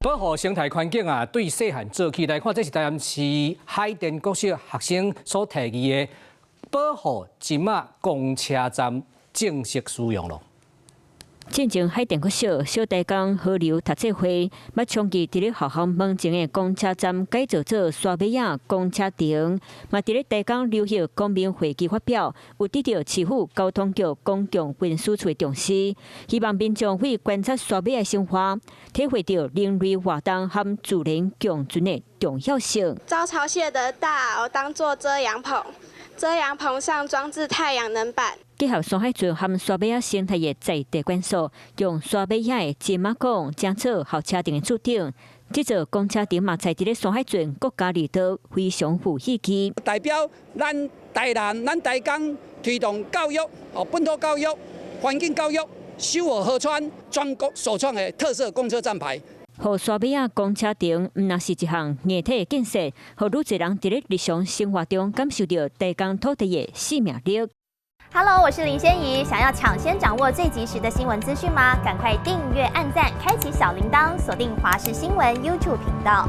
保護生態環境啊，對細漢做起來看，這是台南市海淀國小學生所提議的保護金馬公車站正式使用咯。進前海淀國小小大江河流讀冊會，要倡議佇咧學校門前的公車站改造做沙尾仔公車亭，嘛佇咧大江流行公民會議發表，有得到市府交通局公共運輸處重視，希望民眾會觀察沙尾仔生活，體會到人類活動和自然共存的重要性。招潮蟹的大螯當作遮陽棚，遮陽棚上裝置太陽能板。結合山海圳和沙尾仔生態的在地元素，用沙尾仔的金馬公、江草、校車亭的駐點，這座公車亭嘛，在咧山海圳國家綠島非常有意義。代表咱台南、咱台江推動教育、本土教育、環境教育，修好河川，全國首創的特色公車站牌。和沙尾仔公車亭唔那是一項硬體建設，和愈濟人佇咧日常生活中感受到台江土地的生命力。Hello， 我是林仙怡。想要搶先掌握最及時的新聞資訊嗎？趕快訂閱、按讚、開啟小鈴鐺，鎖定華視新聞 YouTube 頻道。